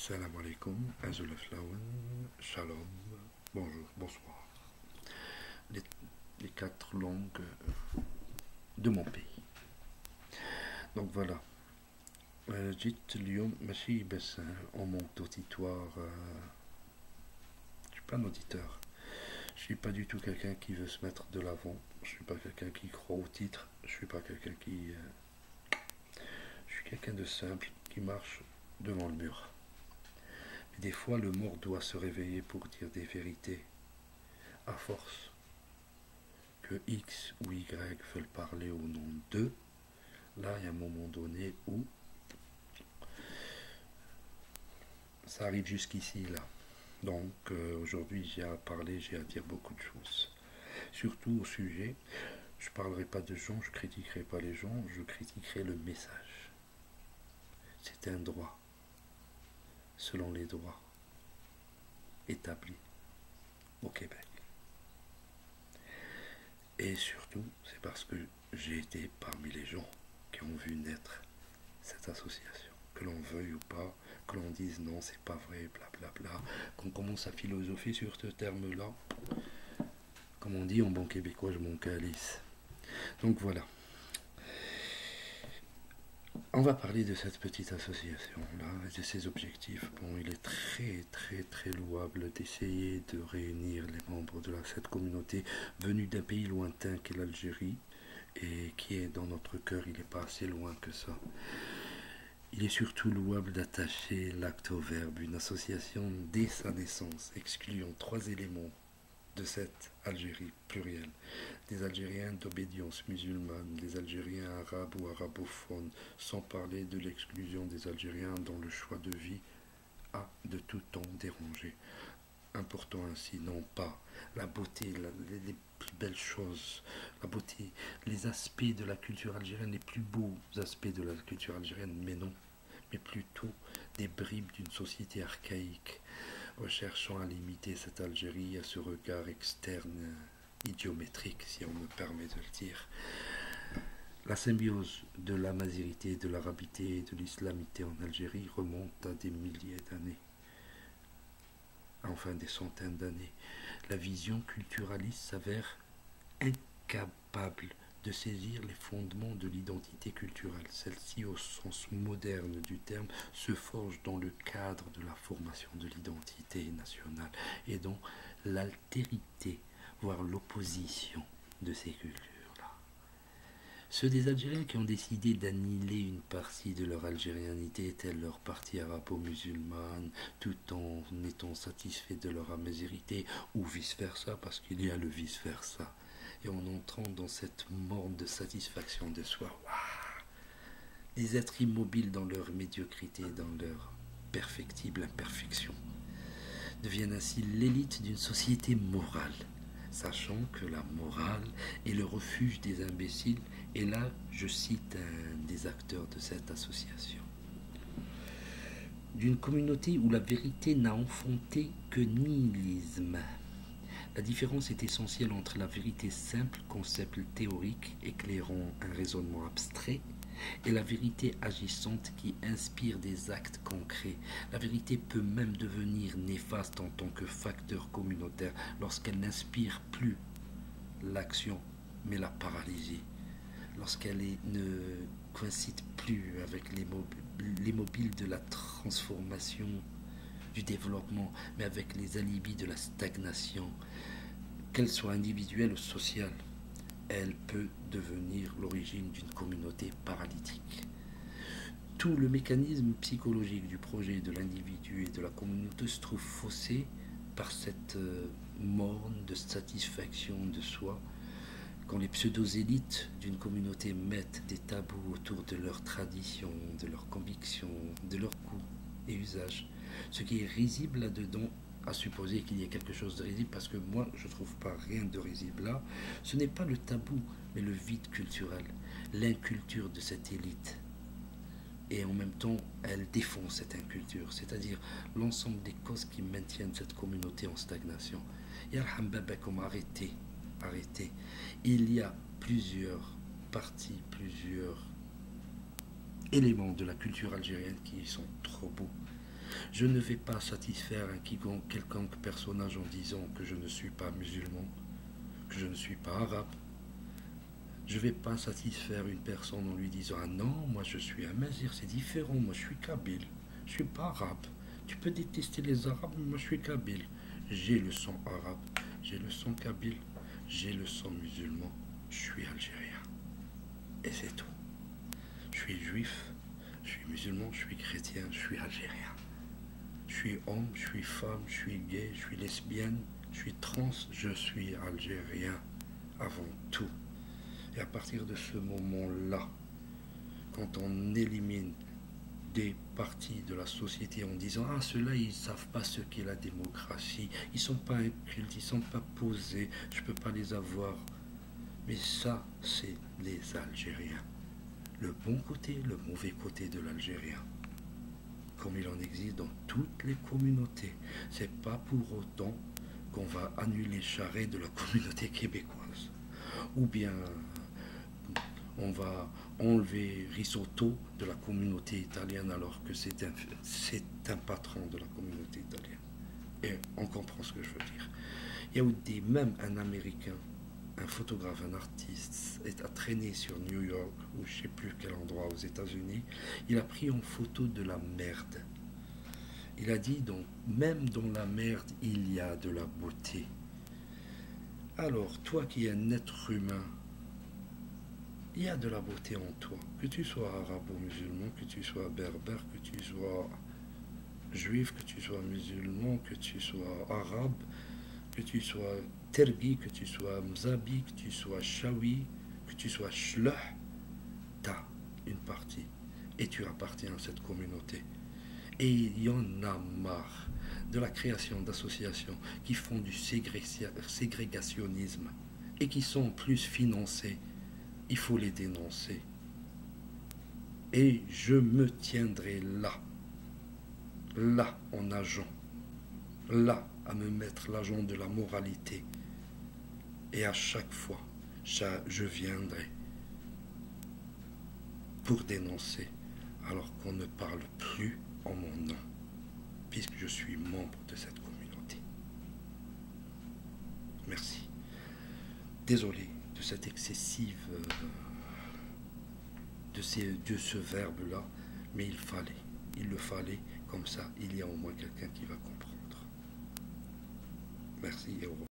Salam alaikum, Azulaflawan, Shalom, bonjour, bonsoir. Les, les quatre langues de mon pays. Donc voilà. جيت اليوم ماشي باش on manque d'auditoire. Je suis pas un auditeur. Je suis pas du tout quelqu'un qui veut se mettre de l'avant. Je suis pas quelqu'un qui croit au titre. Je suis pas quelqu'un qui. Je suis quelqu'un de simple qui marche devant le mur. Mais des fois, le mort doit se réveiller pour dire des vérités. À force que X ou Y veulent parler au nom d'eux, là, il y a un moment donné où ça arrive jusqu'ici, là. Donc, aujourd'hui, j'ai à parler, j'ai à dire beaucoup de choses. Surtout au sujet, je ne parlerai pas de gens, je ne critiquerai pas les gens, je critiquerai le message. C'est un droit, selon les droits établis au Québec. Et surtout, c'est parce que j'ai été parmi les gens qui ont vu naître cette association. Que l'on veuille ou pas, que l'on dise non, c'est pas vrai, blablabla, qu'on commence à philosopher sur ce terme-là. Comme on dit en bon québécois, je m'en calisse. Donc voilà. On va parler de cette petite association-là et de ses objectifs. Bon, il est très louable d'essayer de réunir les membres de cette communauté venus d'un pays lointain qu'est l'Algérie et qui est dans notre cœur, il n'est pas assez loin que ça. Il est surtout louable d'attacher l'acte au verbe, une association dès sa naissance, excluant trois éléments de cette Algérie plurielle. Des Algériens d'obédience musulmane, des Algériens arabes ou arabophones, sans parler de l'exclusion des Algériens dont le choix de vie a de tout temps dérangé. Important ainsi, non pas la beauté, les plus belles choses, la beauté, les aspects de la culture algérienne, les plus beaux aspects de la culture algérienne, mais non, mais plutôt des bribes d'une société archaïque, recherchant à limiter cette Algérie à ce regard externe idiométrique, si on me permet de le dire. La symbiose de la mazirité, de l'arabité et de l'islamité en Algérie remonte à des milliers d'années, enfin des centaines d'années. La vision culturaliste s'avère incapable de saisir les fondements de l'identité culturelle. Celle-ci, au sens moderne du terme, se forge dans le cadre de la formation de l'identité nationale et dans l'altérité, voire l'opposition de ces cultures-là. Ceux des Algériens qui ont décidé d'annihiler une partie de leur algérianité, telle leur partie arabo-musulmane, tout en étant satisfaits de leur amazirité, ou vice-versa, parce qu'il y a le vice-versa. Et en entrant dans cette morne de satisfaction de soi, waouh, des êtres immobiles dans leur médiocrité, dans leur perfectible imperfection, deviennent ainsi l'élite d'une société morale, sachant que la morale est le refuge des imbéciles, et là je cite un des acteurs de cette association. D'une communauté où la vérité n'a enfanté que nihilisme. La différence est essentielle entre la vérité simple, concept théorique éclairant un raisonnement abstrait, et la vérité agissante qui inspire des actes concrets. La vérité peut même devenir néfaste en tant que facteur communautaire lorsqu'elle n'inspire plus l'action, mais la paralysie. Lorsqu'elle ne coïncide plus avec les mobiles de la transformation, du développement, mais avec les alibis de la stagnation, qu'elle soit individuelle ou sociale, elle peut devenir l'origine d'une communauté paralytique. Tout le mécanisme psychologique du projet de l'individu et de la communauté se trouve faussé par cette morne de satisfaction de soi. Quand les pseudo-élites d'une communauté mettent des tabous autour de leurs traditions, de leurs convictions, de leurs goûts et usages, ce qui est risible là-dedans, à supposer qu'il y ait quelque chose de risible, parce que moi je ne trouve pas rien de risible là, ce n'est pas le tabou, mais le vide culturel, l'inculture de cette élite. Et en même temps, elle défend cette inculture, c'est-à-dire l'ensemble des causes qui maintiennent cette communauté en stagnation. Yarham Babakum, arrêtez. Il y a plusieurs parties, plusieurs éléments de la culture algérienne qui sont trop beaux. Je ne vais pas satisfaire un quelconque personnage en disant que je ne suis pas musulman, que je ne suis pas arabe. Je ne vais pas satisfaire une personne en lui disant « Ah non, moi je suis un Mazir, c'est différent, moi je suis kabyle, je ne suis pas arabe. Tu peux détester les arabes, mais moi je suis kabyle. J'ai le sang arabe, j'ai le sang kabyle, j'ai le sang musulman, je suis algérien. Et c'est tout. Je suis juif, je suis musulman, je suis chrétien, je suis algérien. Je suis homme, je suis femme, je suis gay, je suis lesbienne, je suis trans, je suis algérien avant tout. Et à partir de ce moment-là, quand on élimine des parties de la société en disant « Ah, ceux-là, ils ne savent pas ce qu'est la démocratie, ils ne sont pas incultes, ils ne sont pas posés, je ne peux pas les avoir. » Mais ça, c'est les Algériens. Le bon côté, le mauvais côté de l'Algérien. Comme il en existe dans toutes les communautés. C'est pas pour autant qu'on va annuler Charest de la communauté québécoise. Ou bien on va enlever Risotto de la communauté italienne alors que c'est un patron de la communauté italienne. Et on comprend ce que je veux dire. Il y a aussi même un Américain, un photographe, un artiste, a traîné sur New York, ou je ne sais plus quel endroit aux États-Unis. Il a pris en photo de la merde. Il a dit donc, même dans la merde, il y a de la beauté. Alors, toi qui es un être humain, il y a de la beauté en toi. Que tu sois arabo-musulman, que tu sois berbère, que tu sois juif, que tu sois musulman, que tu sois arabe, que tu sois tergi, que tu sois mzabi, que tu sois chawi, que tu sois shlah, tu as une partie. Et tu appartiens à cette communauté. Et il y en a marre de la création d'associations qui font du ségrégationnisme et qui sont plus financées. Il faut les dénoncer. Et je me tiendrai là en agent, là à me mettre l'agent de la moralité. Et à chaque fois, je viendrai pour dénoncer, alors qu'on ne parle plus en mon nom, puisque je suis membre de cette communauté. Merci. Désolé de cette excessive, de ce verbe-là, mais il le fallait, comme ça, il y a au moins quelqu'un qui va comprendre. Merci et au revoir.